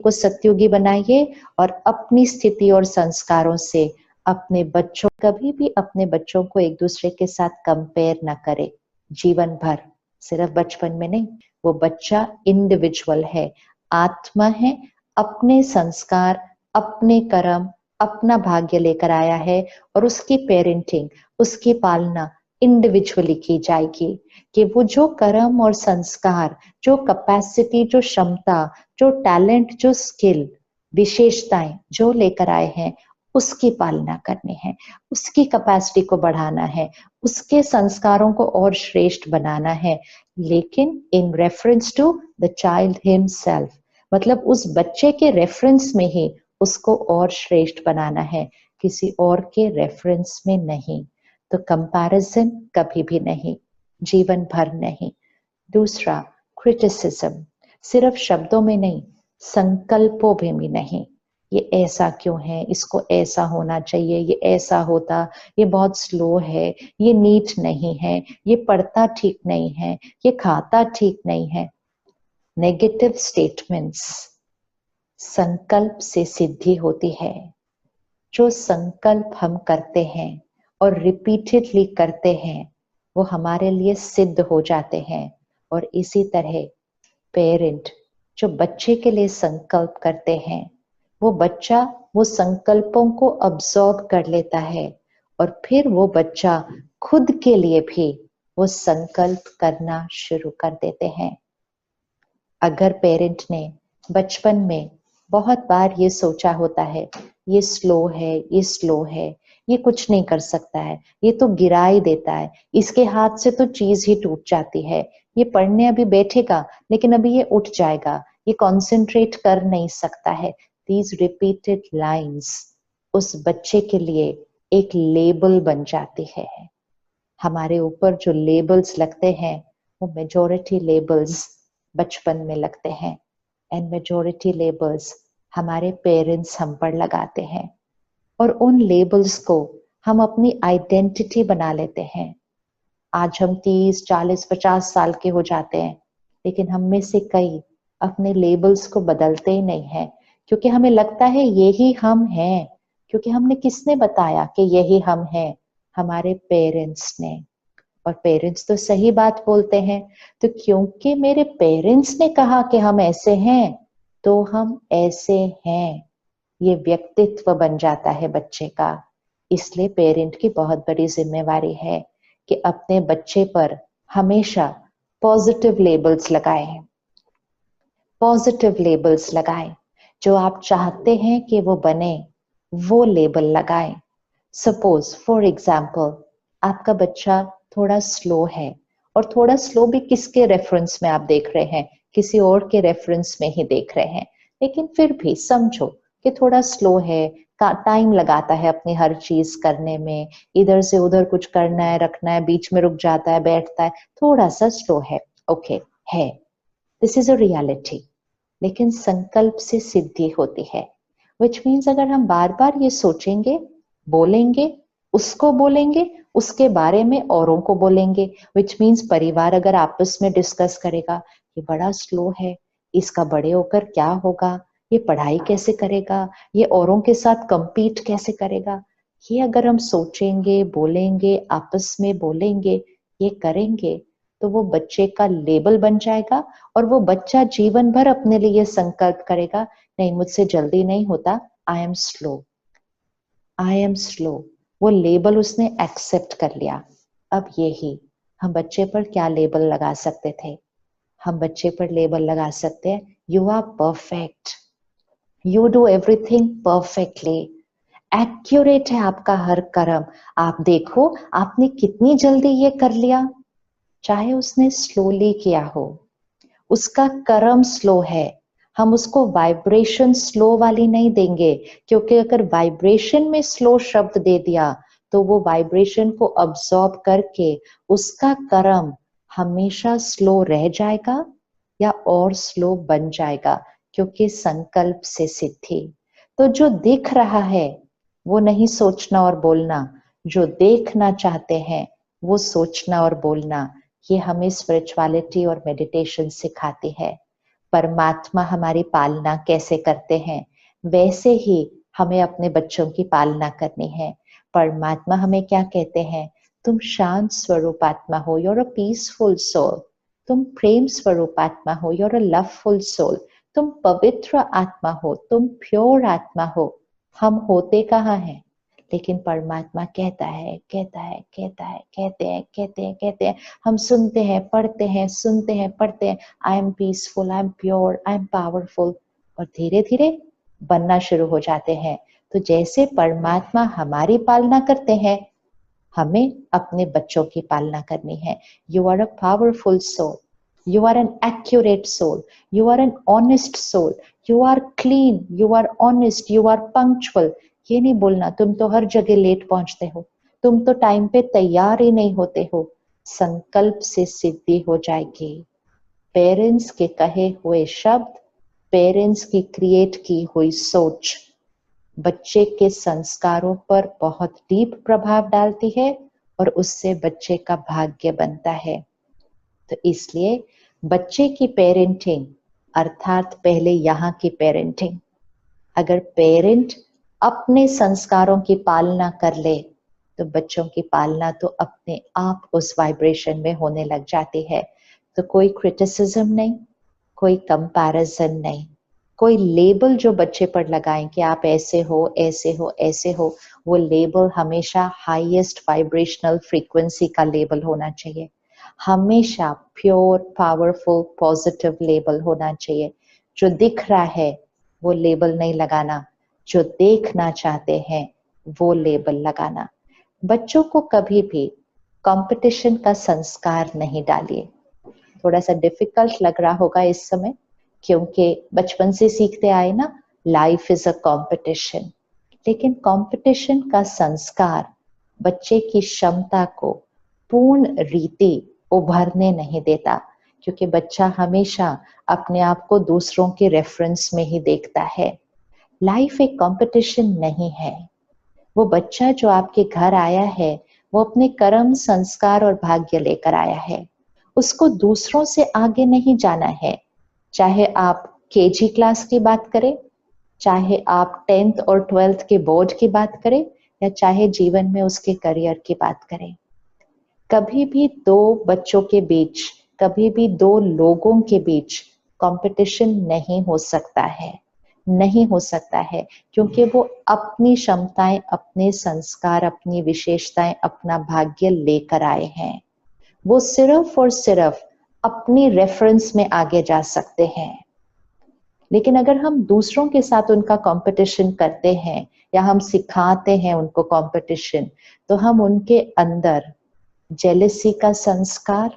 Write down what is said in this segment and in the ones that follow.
को सत्युगी बनाइए और अपनी स्थिति और संस्कारों से अपने बच्चों, कभी भी अपने बच्चों को एक दूसरे के साथ कंपेयर ना करें जीवन भर, सिर्फ बचपन में नहीं। वो बच्चा इंडिविजुअल है, आत्मा है, अपने संस्कार, अपने कर्म, अपना भाग्य लेकर आया है और उसकी पेरेंटिंग, उसकी पालना इंडिविजुअली की जाएगी। कि वो जो कर्म और संस्कार, जो कैपेसिटी, जो क्षमता, जो टैलेंट, जो स्किल, विशेषताएं जो लेकर आए हैं उसकी पालना करनी है, उसकी कैपेसिटी को बढ़ाना है, उसके संस्कारों को और श्रेष्ठ बनाना है, लेकिन in reference to the child himself, मतलब उस बच्चे के रेफरेंस में ही उसको और श्रेष्ठ बनाना है, किसी और के रेफरेंस में नहीं। तो कंपैरिजन कभी भी नहीं, जीवन भर नहीं। दूसरा, क्रिटिसिज्म सिर्फ शब्दों में नहीं, संकल्पों में भी नहीं। ये ऐसा क्यों है, इसको ऐसा होना चाहिए, ये ऐसा होता, ये बहुत स्लो है, ये नीट नहीं है, ये पढ़ता ठीक नहीं है, ये खाता ठीक नहीं है। नेगेटिव स्टेटमेंट्स संकल्प से सिद्धि होती है। जो संकल्प हम करते हैं और रिपीटेडली करते हैं वो हमारे लिए सिद्ध हो जाते हैं। और इसी तरह पेरेंट जो बच्चे के लिए संकल्प करते हैं, वो बच्चा वो संकल्पों को अब्सॉर्ब कर लेता है और फिर वो बच्चा खुद के लिए भी वो संकल्प करना शुरू कर देते हैं। अगर पेरेंट ने बचपन में बहुत बार ये सोचा होता है ये स्लो है, ये स्लो है, ये कुछ नहीं कर सकता है, ये तो गिरा ही देता है, इसके हाथ से तो चीज ही टूट जाती है, ये पढ़ने अभी बैठेगा लेकिन अभी ये उठ जाएगा, ये कॉन्सेंट्रेट कर नहीं सकता है। दीज रिपीटेड लाइन्स उस बच्चे के लिए एक लेबल बन जाती है। हमारे ऊपर जो लेबल्स लगते हैं वो मेजॉरिटी लेबल्स बचपन में लगते हैं, एंड मेजॉरिटी लेबल्स हमारे पेरेंट्स हम पर लगाते हैं और उन लेबल्स को हम अपनी आइडेंटिटी बना लेते हैं। आज हम 30, 40, 50 साल के हो जाते हैं, लेकिन हम में से कई अपने लेबल्स को बदलते ही नहीं है, क्योंकि हमें लगता है यही हम हैं। क्योंकि हमने किसने बताया कि यही हम हैं? हमारे पेरेंट्स ने। और पेरेंट्स तो सही बात बोलते हैं, तो क्योंकि मेरे पेरेंट्स ने कहा कि हम ऐसे हैं तो हम ऐसे हैं, ये व्यक्तित्व बन जाता है बच्चे का। इसलिए पेरेंट की बहुत बड़ी जिम्मेवारी है कि अपने बच्चे पर हमेशा पॉजिटिव लेबल्स लगाएं, पॉजिटिव लेबल्स लगाएं। जो आप चाहते हैं कि वो बने वो लेबल लगाएं। सपोज फॉर एग्जाम्पल आपका बच्चा थोड़ा स्लो है, और थोड़ा स्लो भी किसके रेफरेंस में आप देख रहे हैं? किसी और के रेफरेंस में ही देख रहे हैं, लेकिन फिर भी समझो कि थोड़ा स्लो है, टाइम लगाता है अपनी हर चीज करने में, इधर से उधर कुछ करना है, रखना है, बीच में रुक जाता है, बैठता है, थोड़ा सा स्लो है। ओके है, दिस इज अ रियलिटी। लेकिन संकल्प से सिद्धि होती है, विच मीन्स अगर हम बार बार ये सोचेंगे, बोलेंगे, उसको बोलेंगे, उसके बारे में औरों को बोलेंगे, विच मीन्स परिवार अगर आपस में डिस्कस करेगा, ये बड़ा स्लो है, इसका बड़े होकर क्या होगा, ये पढ़ाई कैसे करेगा, ये औरों के साथ compete कैसे करेगा, ये अगर हम सोचेंगे, बोलेंगे, आपस में बोलेंगे, ये करेंगे, तो वो बच्चे का लेबल बन जाएगा और वो बच्चा जीवन भर अपने लिए संकल्प करेगा, नहीं मुझसे जल्दी नहीं होता, I am slow, I am slow. वो लेबल उसने एक्सेप्ट कर लिया। अब यही हम बच्चे पर क्या लेबल लगा सकते थे? हम बच्चे पर लेबल लगा सकते हैं, you are perfect, you do everything perfectly, accurate है आपका हर कर्म, आप देखो आपने कितनी जल्दी ये कर लिया। चाहे उसने स्लोली किया हो, उसका कर्म स्लो है, हम उसको वाइब्रेशन स्लो वाली नहीं देंगे, क्योंकि अगर वाइब्रेशन में स्लो शब्द दे दिया तो वो वाइब्रेशन को अब्सॉर्ब करके उसका कर्म हमेशा स्लो रह जाएगा या और स्लो बन जाएगा, क्योंकि संकल्प से सिद्धि। तो जो दिख रहा है वो नहीं सोचना और बोलना, जो देखना चाहते हैं वो सोचना और बोलना, ये हमें स्पिरिचुअलिटी और मेडिटेशन सिखाती है। परमात्मा हमारी पालना कैसे करते हैं, वैसे ही हमें अपने बच्चों की पालना करनी है। परमात्मा हमें क्या कहते हैं, तुम शांत स्वरूप आत्मा हो, यूर अ पीसफुल सोल। तुम प्रेम स्वरूप आत्मा हो, यूर अ लवफुल सोल। तुम पवित्र आत्मा हो, तुम प्योर आत्मा हो। हम होते कहाँ हैं, लेकिन परमात्मा कहता है, कहता है, कहता है, कहते हैं, कहते हैं, कहते हैं। हम सुनते हैं, पढ़ते हैं, सुनते हैं, पढ़ते हैं, I am peaceful, I am pure, I am powerful, और धीरे धीरे बनना शुरू हो जाते हैं। तो जैसे परमात्मा हमारी पालना करते हैं, हमें अपने बच्चों की पालना करनी है। You are a powerful soul, you are an accurate soul, you are an honest soul, you are clean, you are honest, you are punctual. ये नहीं बोलना तुम तो हर जगह लेट पहुंचते हो, तुम तो टाइम पे तैयार ही नहीं होते हो। संकल्प से सिद्धि हो जाएगी। पेरेंट्स के कहे हुए शब्द, पेरेंट्स की क्रिएट की हुई सोच बच्चे के संस्कारों पर बहुत डीप प्रभाव डालती है और उससे बच्चे का भाग्य बनता है। तो इसलिए बच्चे की पेरेंटिंग अर्थात पहले यहाँ की पेरेंटिंग, अगर पेरेंट अपने संस्कारों की पालना कर ले तो बच्चों की पालना तो अपने आप उस वाइब्रेशन में होने लग जाती है। तो कोई क्रिटिसिज्म नहीं, कोई कंपैरिजन नहीं, कोई लेबल जो बच्चे पर लगाएं कि आप ऐसे हो, ऐसे हो, ऐसे हो, वो लेबल हमेशा हाईएस्ट वाइब्रेशनल फ्रीक्वेंसी का लेबल होना चाहिए। हमेशा प्योर, पावरफुल, पॉजिटिव लेबल होना चाहिए। जो दिख रहा है वो लेबल नहीं लगाना, जो देखना चाहते हैं वो लेबल लगाना। बच्चों को कभी भी कंपटीशन का संस्कार नहीं डालिए। थोड़ा सा डिफिकल्ट लग रहा होगा इस समय, क्योंकि बचपन से सीखते आए ना, लाइफ इज अ कंपटीशन। लेकिन कंपटीशन का संस्कार बच्चे की क्षमता को पूर्ण रीति उभरने नहीं देता, क्योंकि बच्चा हमेशा अपने आप को दूसरों के रेफरेंस में ही देखता है। लाइफ एक कंपटीशन नहीं है। वो बच्चा जो आपके घर आया है वो अपने कर्म, संस्कार और भाग्य लेकर आया है। उसको दूसरों से आगे नहीं जाना है। चाहे आप केजी क्लास की बात करें, चाहे आप 10th और 12th के बोर्ड की बात करें, या चाहे जीवन में उसके करियर की बात करें, कभी भी दो बच्चों के बीच, कभी भी दो लोगों के बीच कंपटीशन नहीं हो सकता है, नहीं हो सकता है, क्योंकि वो अपनी क्षमताएं, अपने संस्कार, अपनी विशेषताएं, अपना भाग्य लेकर आए हैं। वो सिर्फ और सिर्फ अपनी रेफरेंस में आगे जा सकते हैं। लेकिन अगर हम दूसरों के साथ उनका कंपटीशन करते हैं या हम सिखाते हैं उनको कंपटीशन, तो हम उनके अंदर जेलसी का संस्कार,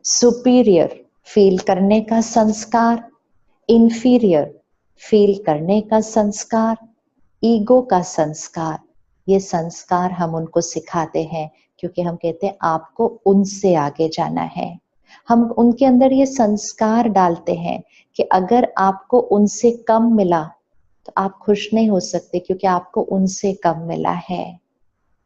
सुपीरियर फील करने का संस्कार, इंफीरियर फील करने का संस्कार, ईगो का संस्कार, ये संस्कार हम उनको सिखाते हैं, क्योंकि हम कहते हैं आपको उनसे आगे जाना है। हम उनके अंदर ये संस्कार डालते हैं कि अगर आपको उनसे कम मिला तो आप खुश नहीं हो सकते, क्योंकि आपको उनसे कम मिला है।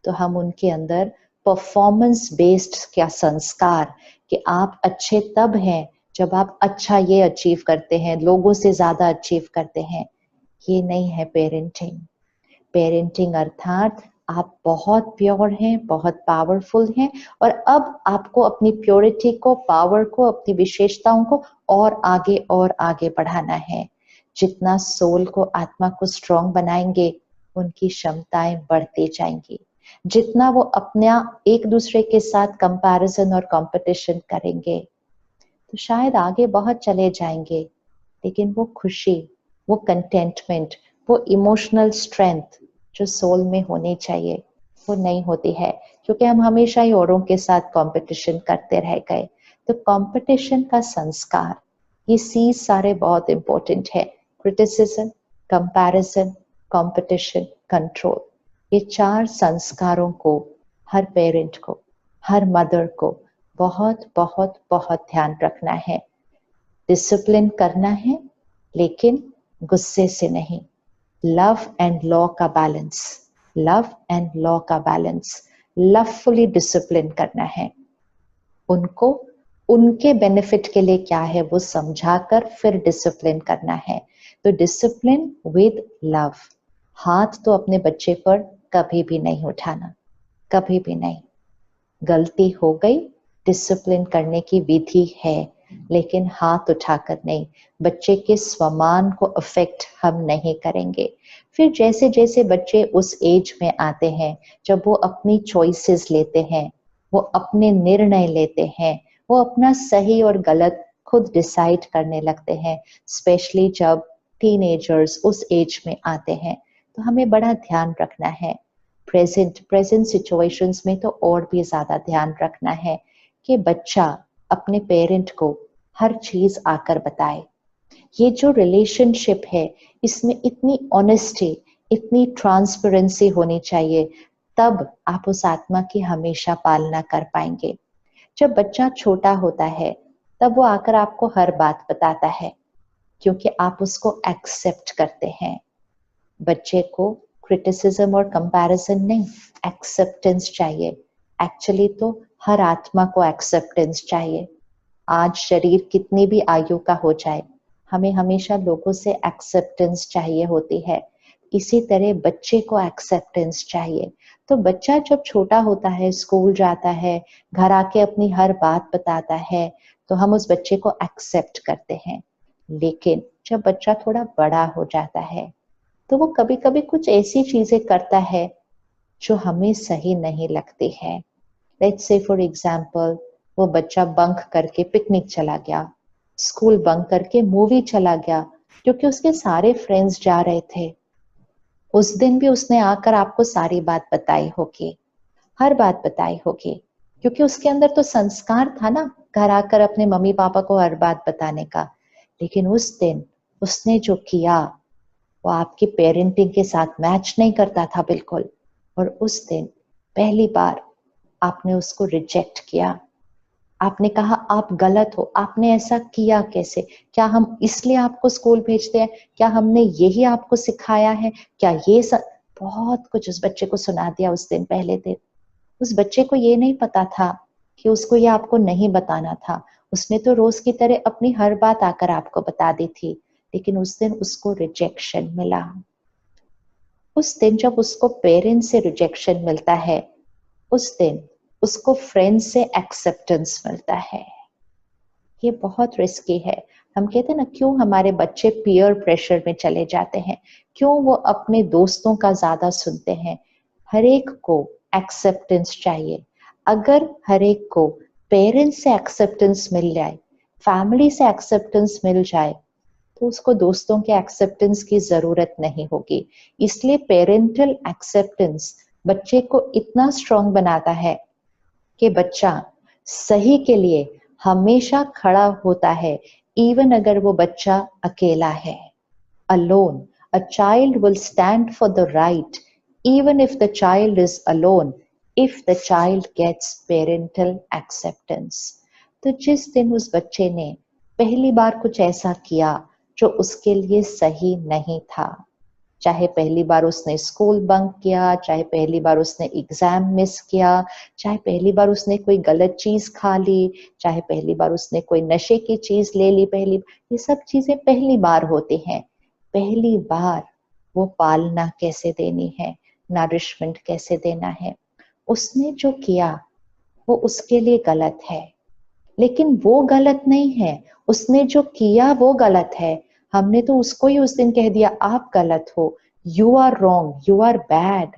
तो हम उनके अंदर परफॉर्मेंस बेस्ड क्या संस्कार, कि आप अच्छे तब हैं जब आप अच्छा ये अचीव करते हैं, लोगों से ज्यादा अचीव करते हैं, ये नहीं है पेरेंटिंग। पेरेंटिंग अर्थात आप बहुत प्योर हैं, बहुत पावरफुल हैं, और अब आपको अपनी प्योरिटी को, पावर को, अपनी विशेषताओं को और आगे बढ़ाना है। जितना सोल को, आत्मा को स्ट्रॉन्ग बनाएंगे, उनकी क्षमताएं बढ़ती जाएंगी। जितना वो अपना एक दूसरे के साथ कंपैरिजन और कंपटीशन करेंगे तो शायद आगे बहुत चले जाएंगे, लेकिन वो खुशी, वो कंटेंटमेंट, वो इमोशनल स्ट्रेंथ जो सोल में होनी चाहिए वो नहीं होती है, क्योंकि हम हमेशा ही औरों के साथ कंपटीशन करते रह गए। तो कंपटीशन का संस्कार, ये सी सारे बहुत इंपॉर्टेंट है। क्रिटिसिज्म, कंपैरिजन, कंपटीशन, कंट्रोल, ये चार संस्कारों को हर पेरेंट को, हर मदर को बहुत बहुत बहुत ध्यान रखना है। डिसिप्लिन करना है, लेकिन गुस्से से नहीं। लव एंड लॉ का बैलेंस, लव एंड लॉ का बैलेंस, लवफुली डिसिप्लिन करना है। उनको उनके बेनिफिट के लिए क्या है वो समझाकर फिर डिसिप्लिन करना है। तो डिसिप्लिन विद लव। हाथ तो अपने बच्चे पर कभी भी नहीं उठाना, कभी भी नहीं। गलती हो गई, डिसिप्लिन करने की विधि है, लेकिन हाथ उठाकर नहीं। बच्चे के स्वमान को अफेक्ट हम नहीं करेंगे। फिर जैसे जैसे बच्चे उस एज में आते हैं जब वो अपनी चॉइसेस लेते हैं, वो अपने निर्णय लेते हैं, वो अपना सही और गलत खुद डिसाइड करने लगते हैं, स्पेशली जब टीनेजर्स उस एज में आते हैं, तो हमें बड़ा ध्यान रखना है। प्रेजेंट सिचुएशंस में तो और भी ज्यादा ध्यान रखना है कि बच्चा अपने पेरेंट को हर चीज आकर बताए। ये जो रिलेशनशिप है इसमें इतनी ऑनेस्टी, इतनी ट्रांसपेरेंसी होनी चाहिए, तब आप उस आत्मा की हमेशा पालना कर पाएंगे। जब बच्चा छोटा होता है तब वो आकर आपको हर बात बताता है, क्योंकि आप उसको एक्सेप्ट करते हैं। बच्चे को क्रिटिसिज्म और कंपैरिजन नहीं, एक्सेप्टेंस चाहिए। एक्चुअली तो हर आत्मा को एक्सेप्टेंस चाहिए। आज शरीर कितनी भी आयु का हो जाए, हमें हमेशा लोगों से एक्सेप्टेंस चाहिए होती है। इसी तरह बच्चे को एक्सेप्टेंस चाहिए। तो बच्चा जब छोटा होता है, स्कूल जाता है, घर आके अपनी हर बात बताता है, तो हम उस बच्चे को एक्सेप्ट करते हैं। लेकिन जब बच्चा थोड़ा बड़ा हो जाता है तो वो कभी कभी कुछ ऐसी चीजें करता है जो हमें सही नहीं लगती है। लेट्स से फॉर एग्जाम्पल, वो बच्चा बंक करके पिकनिक चला गया, स्कूल बंक करके मूवी चला गया, क्योंकि उसके सारे फ्रेंड्स जा रहे थे। उस दिन भी उसने आकर आपको सारी बात बताई होगी, हर बात बताई होगी, क्योंकि उसके अंदर तो संस्कार था ना, घर आकर अपने मम्मी पापा को हर बात बताने का। लेकिन उस दिन उसने जो किया वो आपकी पेरेंटिंग के साथ मैच नहीं करता था बिल्कुल। और उस दिन पहली बार आपने उसको रिजेक्ट किया। आपने कहा आप गलत हो, आपने ऐसा किया कैसे? क्या हम इसलिए आपको स्कूल भेजते हैं? क्या हमने यही आपको सिखाया है? क्या बहुत कुछ उस बच्चे को सुना दिया उस दिन, पहले दिन। उस बच्चे को ये नहीं पता था कि उसको ये आपको नहीं बताना था। उसने तो रोज की तरह अपनी हर बात आकर आपको बता दी थी, लेकिन उस दिन उसको रिजेक्शन मिला। उस दिन जब उसको पेरेंट्स से रिजेक्शन मिलता है, उस दिन उसको फ्रेंड से एक्सेप्टेंस मिलता है। ये बहुत रिस्की है। हम कहते हैं ना, क्यों हमारे बच्चे पीयर प्रेशर में चले जाते हैं, क्यों वो अपने दोस्तों का ज्यादा सुनते हैं। हर एक को एक्सेप्टेंस चाहिए। अगर हर एक को पेरेंट्स से एक्सेप्टेंस मिल जाए, फैमिली से एक्सेप्टेंस मिल जाए, तो उसको दोस्तों के एक्सेप्टेंस की जरूरत नहीं होगी। इसलिए पेरेंटल एक्सेप्टेंस बच्चे को इतना स्ट्रांग बनाता है कि बच्चा सही के लिए हमेशा खड़ा होता है, इवन अगर वो बच्चा अकेला है। alone, a child will stand for the right even if the child is alone, if the child gets parental acceptance। तो जिस दिन उस बच्चे ने पहली बार कुछ ऐसा किया जो उसके लिए सही नहीं था, चाहे पहली बार उसने स्कूल बंक किया, चाहे पहली बार उसने एग्जाम मिस किया, चाहे पहली बार उसने कोई गलत चीज खा ली, चाहे पहली बार उसने कोई नशे की चीज ले ली, ये सब चीजें पहली बार होती हैं। पहली बार वो पालना कैसे देनी है, नरिशमेंट कैसे देना है, उसने जो किया वो उसके लिए गलत है। लेकिन वो गलत नहीं है, उसने जो किया वो गलत है। हमने तो उसको ही उस दिन कह दिया आप गलत हो, you are wrong, you are bad,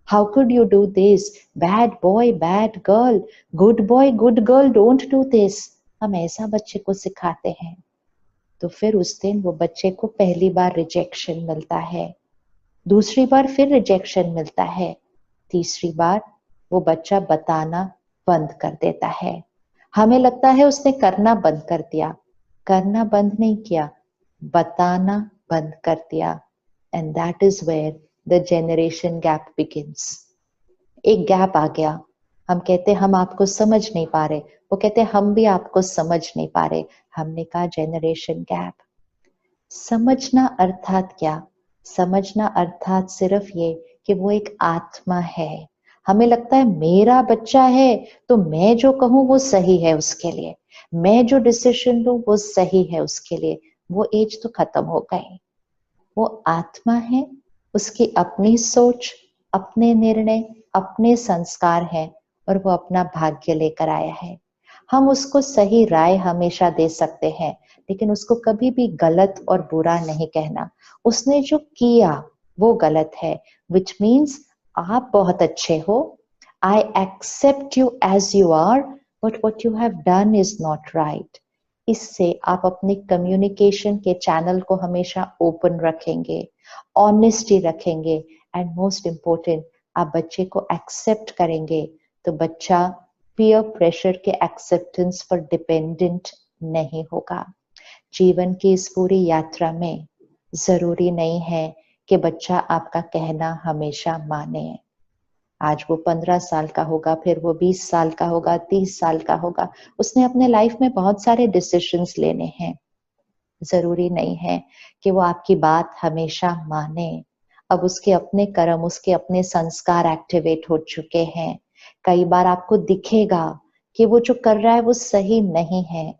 how could you do this, bad boy bad girl, good boy good girl, don't do this. हम ऐसा बच्चे को सिखाते हैं। तो फिर उस दिन वो बच्चे को पहली बार रिजेक्शन मिलता है, दूसरी बार फिर रिजेक्शन मिलता है, तीसरी बार वो बच्चा बताना बंद कर देता है। हमें लगता है उसने करना बंद कर दिया, करना बंद नहीं किया, बताना बंद कर दिया। And that is where the generation gap begins. एक गैप आ गया। हम कहते हम आपको समझ नहीं पा रहे, वो कहते हम भी आपको समझ नहीं पा रहे। हमने कहा जनरेशन गैप। समझना अर्थात क्या? समझना अर्थात सिर्फ ये कि वो एक आत्मा है। हमें लगता है मेरा बच्चा है तो मैं जो कहूं वो सही है उसके लिए, मैं जो डिसीजन लूं वो सही है उसके लिए। वो एज तो खत्म हो गई। वो आत्मा है, उसकी अपनी सोच, अपने निर्णय, अपने संस्कार हैं और वो अपना भाग्य लेकर आया है। हम उसको सही राय हमेशा दे सकते हैं, लेकिन उसको कभी भी गलत और बुरा नहीं कहना। उसने जो किया वो गलत है, विच मीन्स आप बहुत अच्छे हो, I accept you as you are, but what you have done is not right. इससे आप अपने कम्युनिकेशन के चैनल को हमेशा ओपन रखेंगे, ऑनेस्टी रखेंगे, एंड मोस्ट इम्पोर्टेंट आप बच्चे को एक्सेप्ट करेंगे तो बच्चा पीयर प्रेशर के एक्सेप्टेंस पर डिपेंडेंट नहीं होगा। जीवन की इस पूरी यात्रा में जरूरी नहीं है कि बच्चा आपका कहना हमेशा माने। आज वो 15 साल का होगा, फिर वो 20 साल का होगा, 30 साल का होगा, उसने अपने लाइफ में बहुत सारे डिसीजंस लेने हैं। जरूरी नहीं है कि वो आपकी बात हमेशा माने। अब उसके अपने कर्म, उसके अपने संस्कार एक्टिवेट हो चुके हैं। कई बार आपको दिखेगा कि वो जो कर रहा है वो सही नहीं है,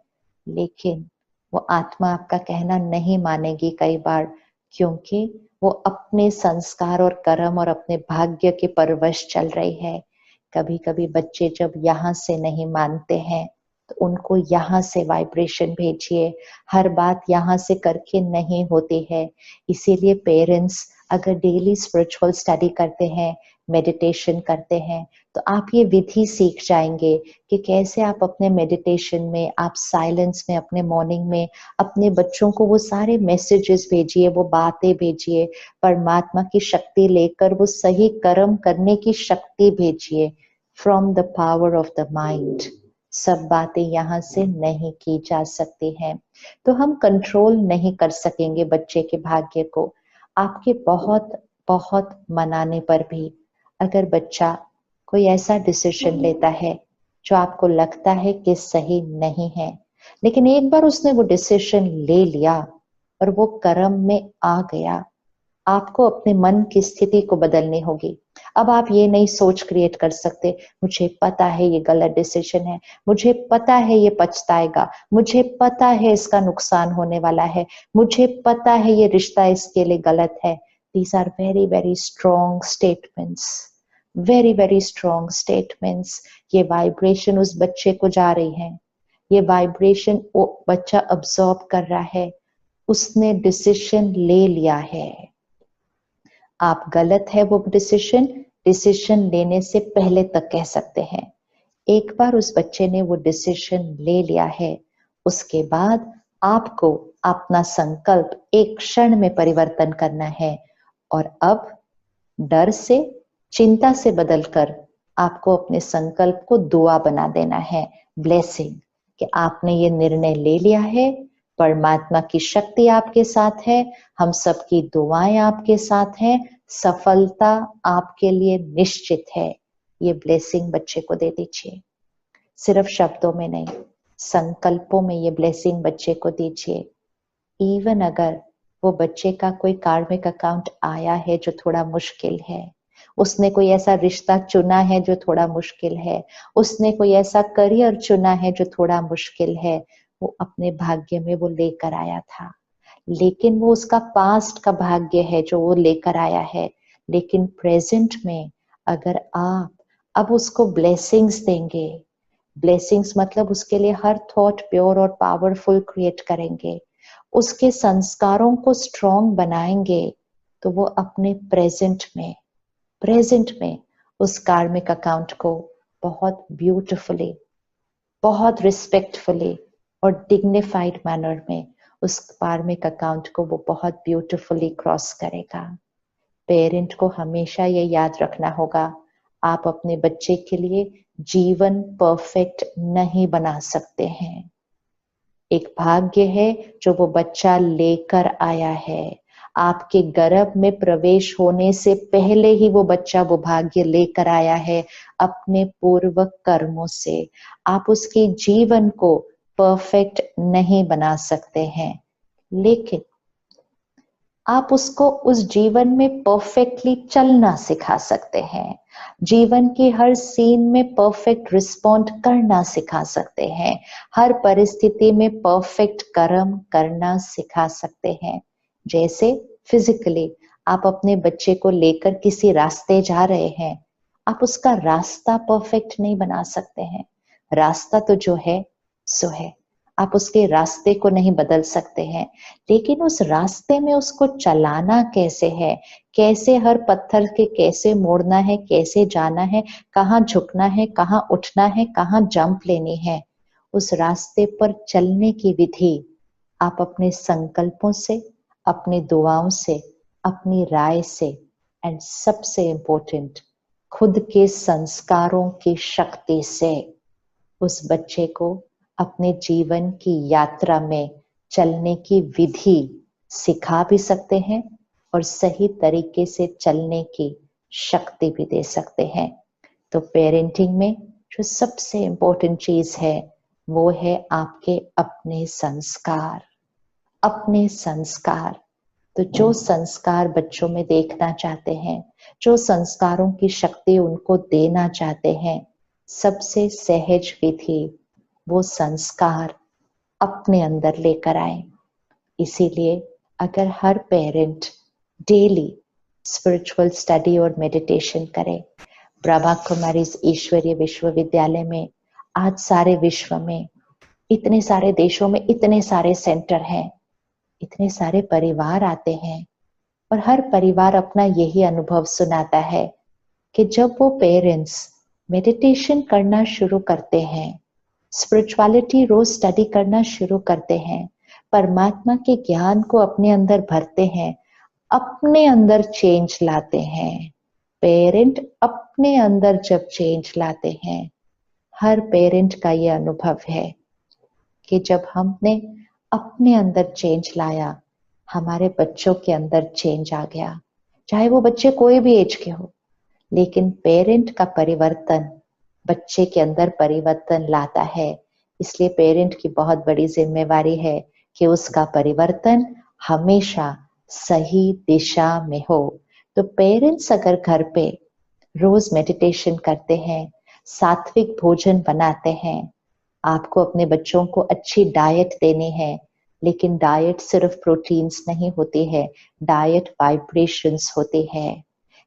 लेकिन वो आत्मा आपका कहना नहीं मानेगी कई बार, क्योंकि वो अपने संस्कार और कर्म और अपने भाग्य के परवश चल रही है। कभी कभी बच्चे जब यहाँ से नहीं मानते हैं तो उनको यहाँ से वाइब्रेशन भेजिए। हर बात यहाँ से करके नहीं होती है। इसीलिए पेरेंट्स अगर डेली स्पिरिचुअल स्टडी करते हैं, मेडिटेशन करते हैं, तो आप ये विधि सीख जाएंगे कि कैसे आप अपने मेडिटेशन में, आप साइलेंस में, अपने मॉर्निंग में अपने बच्चों को वो सारे मैसेजेस भेजिए, वो बातें भेजिए, परमात्मा की शक्ति लेकर वो सही कर्म करने की शक्ति भेजिए from the power of the mind. सब बातें यहाँ से नहीं की जा सकती हैं, तो हम कंट्रोल नहीं कर सकेंगे बच्चे के भाग्य को। आपके बहुत बहुत मनाने पर भी अगर बच्चा कोई ऐसा डिसीजन लेता है जो आपको लगता है कि सही नहीं है, लेकिन एक बार उसने वो डिसीजन ले लिया और वो कर्म में आ गया, आपको अपने मन की स्थिति को बदलनी होगी। अब आप ये नहीं सोच क्रिएट कर सकते मुझे पता है ये गलत डिसीजन है, मुझे पता है ये पछताएगा, मुझे पता है इसका नुकसान होने वाला है, मुझे पता है ये रिश्ता इसके लिए गलत है। These are very very strong statements, very very strong statements. ये वाइब्रेशन उस बच्चे को जा रही है, ये वाइब्रेशन वो बच्चा अब्सॉर्ब कर रहा है, उसने डिसीजन ले लिया है। आप गलत है वो डिसीजन लेने से पहले तक कह सकते हैं। एक बार उस बच्चे ने वो डिसीजन ले लिया है, उसके बाद आपको अपना संकल्प एक क्षण में परिवर्तन करना है। और अब डर से, चिंता से बदलकर आपको अपने संकल्प को दुआ बना देना है, ब्लेसिंग, कि आपने ये निर्णय ले लिया है, परमात्मा की शक्ति आपके साथ है, हम सबकी दुआएं आपके साथ हैं, सफलता आपके लिए निश्चित है। ये ब्लेसिंग बच्चे को दे दीजिए, सिर्फ शब्दों में नहीं, संकल्पों में ये ब्लेसिंग बच्चे को दीजिए। इवन अगर वो बच्चे का कोई कार्मिक अकाउंट आया है जो थोड़ा मुश्किल है, उसने कोई ऐसा रिश्ता चुना है जो थोड़ा मुश्किल है, उसने कोई ऐसा करियर चुना है जो थोड़ा मुश्किल है, वो अपने भाग्य में वो लेकर आया था, लेकिन वो उसका पास्ट का भाग्य है जो वो लेकर आया है। लेकिन प्रेजेंट में अगर आप अब उसको ब्लेसिंग्स देंगे, ब्लेसिंग्स मतलब उसके लिए हर थॉट प्योर और पावरफुल क्रिएट करेंगे, उसके संस्कारों को स्ट्रॉन्ग बनाएंगे, तो वो अपने प्रेजेंट में उस कार्मिक अकाउंट को बहुत ब्यूटिफुली, बहुत रिस्पेक्टफुली और डिग्निफाइड मैनर में उस कार्मिक अकाउंट को वो बहुत ब्यूटिफुली क्रॉस करेगा। पेरेंट को हमेशा ये याद रखना होगा, आप अपने बच्चे के लिए जीवन परफेक्ट नहीं बना सकते हैं। एक भाग्य है जो वो बच्चा लेकर आया है। आपके गर्भ में प्रवेश होने से पहले ही वो बच्चा वो भाग्य लेकर आया है अपने पूर्व कर्मों से। आप उसके जीवन को परफेक्ट नहीं बना सकते हैं, लेकिन आप उसको उस जीवन में परफेक्टली चलना सिखा सकते हैं, जीवन की हर सीन में परफेक्ट रिस्पॉन्ड करना सिखा सकते हैं, हर परिस्थिति में परफेक्ट कर्म करना सिखा सकते हैं। जैसे फिजिकली आप अपने बच्चे को लेकर किसी रास्ते जा रहे हैं, आप उसका रास्ता परफेक्ट नहीं बना सकते हैं, रास्ता तो जो है सो है, आप उसके रास्ते को नहीं बदल सकते हैं, लेकिन उस रास्ते में उसको चलाना कैसे है, कैसे हर पत्थर के कैसे मोड़ना है, कैसे जाना है, कहाँ झुकना है, कहाँ उठना है, कहाँ जंप लेनी है, उस रास्ते पर चलने की विधि आप अपने संकल्पों से, अपनी दुआओं से, अपनी राय से, एंड सबसे इम्पोर्टेंट खुद के संस्कारों की शक्ति से उस बच्चे को अपने जीवन की यात्रा में चलने की विधि सिखा भी सकते हैं और सही तरीके से चलने की शक्ति भी दे सकते हैं। तो पेरेंटिंग में जो सबसे इम्पोर्टेंट चीज है वो है आपके अपने संस्कार, अपने संस्कार। तो जो संस्कार बच्चों में देखना चाहते हैं, जो संस्कारों की शक्ति उनको देना चाहते हैं, सबसे सहज विधि वो संस्कार अपने अंदर लेकर आए। इसीलिए अगर हर पेरेंट डेली स्पिरिचुअल स्टडी और मेडिटेशन करे, ब्रह्मा कुमारी ईश्वरीय विश्वविद्यालय में आज सारे विश्व में इतने सारे देशों में इतने सारे सेंटर हैं, इतने सारे परिवार आते हैं और हर परिवार अपना यही अनुभव सुनाता है कि जब वो पेरेंट्स मेडिटेशन करना शुरू करते हैं, स्पिरिचुअलिटी रोज स्टडी करना शुरू करते हैं, परमात्मा के ज्ञान को अपने अंदर भरते हैं, अपने अंदर चेंज लाते हैं। पेरेंट अपने अंदर जब चेंज लाते हैं, हर पेरेंट का ये अनुभव है कि जब हमने अपने अंदर चेंज लाया, हमारे बच्चों के अंदर चेंज आ गया, चाहे वो बच्चे कोई भी एज के हो, लेकिन पेरेंट का परिवर्तन बच्चे के अंदर परिवर्तन लाता है। इसलिए पेरेंट की बहुत बड़ी जिम्मेवारी है कि उसका परिवर्तन हमेशा सही दिशा में हो। तो पेरेंट्स अगर घर पे रोज मेडिटेशन करते हैं, सात्विक भोजन बनाते हैं, आपको अपने बच्चों को अच्छी डाइट देनी है, लेकिन डाइट सिर्फ प्रोटीन्स नहीं होती है, डाइट वाइब्रेशंस होती है।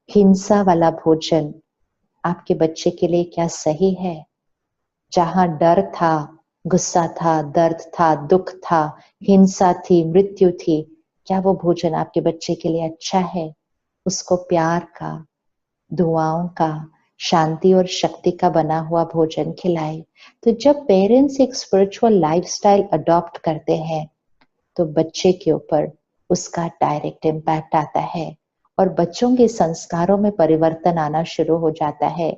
हिंसा वाला भोजन आपके बच्चे के लिए क्या सही है? जहां डर था, गुस्सा था, दर्द था, दुख था, हिंसा थी, मृत्यु थी, क्या वो भोजन आपके बच्चे के लिए अच्छा है? उसको प्यार का, दुआओं का, शांति और शक्ति का बना हुआ भोजन खिलाए। तो जब पेरेंट्स एक स्पिरिचुअल लाइफस्टाइल अडॉप्ट करते हैं तो बच्चे के ऊपर उसका डायरेक्ट इम्पैक्ट आता है और बच्चों के संस्कारों में परिवर्तन आना शुरू हो जाता है।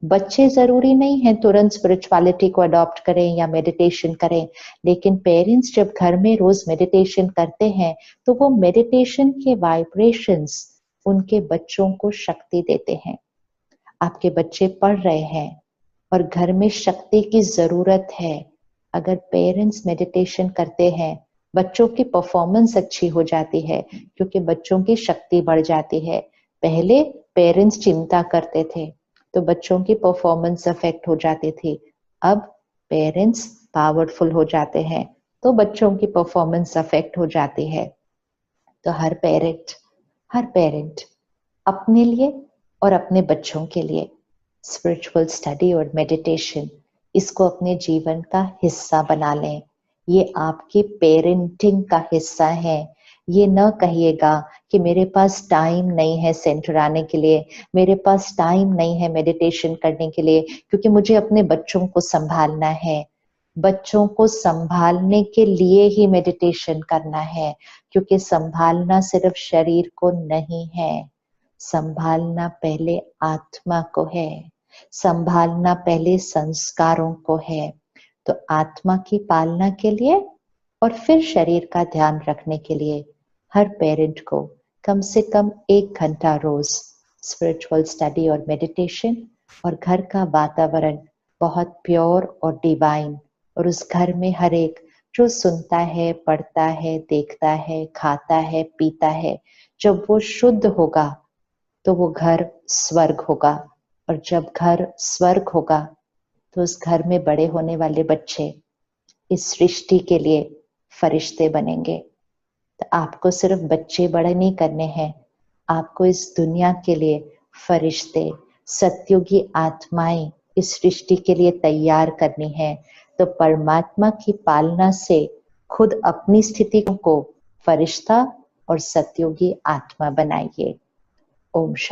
बच्चे जरूरी नहीं है तुरंत स्पिरिचुअलिटी को अडॉप्ट करें या मेडिटेशन करें, लेकिन पेरेंट्स जब घर में रोज मेडिटेशन करते हैं तो वो मेडिटेशन के वाइब्रेशंस उनके बच्चों को शक्ति देते हैं। आपके बच्चे पढ़ रहे हैं और घर में शक्ति की जरूरत है, अगर पेरेंट्स मेडिटेशन करते हैं बच्चों की परफॉर्मेंस अच्छी हो जाती है, क्योंकि बच्चों की शक्ति बढ़ जाती है। पहले पेरेंट्स चिंता करते थे तो बच्चों की परफॉर्मेंस अफेक्ट हो जाती थी, अब पेरेंट्स पावरफुल हो जाते हैं तो बच्चों की परफॉर्मेंस अफेक्ट हो जाती है। तो हर पेरेंट अपने लिए और अपने बच्चों के लिए स्पिरिचुअल स्टडी और मेडिटेशन इसको अपने जीवन का हिस्सा बना लें। ये आपकी पेरेंटिंग का हिस्सा है। ये न कहिएगा कि मेरे पास टाइम नहीं है सेंटर आने के लिए, मेरे पास टाइम नहीं है मेडिटेशन करने के लिए, क्योंकि मुझे अपने बच्चों को संभालना है। बच्चों को संभालने के लिए ही मेडिटेशन करना है, क्योंकि संभालना सिर्फ शरीर को नहीं है, संभालना पहले आत्मा को है, संभालना पहले संस्कारों को है। तो आत्मा की पालना के लिए और फिर शरीर का ध्यान रखने के लिए हर पेरेंट को कम से कम 1 घंटा रोज स्पिरिचुअल स्टडी और मेडिटेशन, और घर का वातावरण बहुत प्योर और डिवाइन, और उस घर में हर एक जो सुनता है, पढ़ता है, देखता है, खाता है, पीता है, जब वो शुद्ध होगा तो वो घर स्वर्ग होगा। और जब घर स्वर्ग होगा तो उस घर में बड़े होने वाले बच्चे इस सृष्टि के लिए फरिश्ते बनेंगे। तो आपको सिर्फ बच्चे बड़े नहीं करने हैं, आपको इस दुनिया के लिए फरिश्ते, सत्युगी आत्माएं इस सृष्टि के लिए तैयार करनी है। तो परमात्मा की पालना से खुद अपनी स्थिति को फरिश्ता और सत्युगी आत्मा बनाइए। ओम शांति।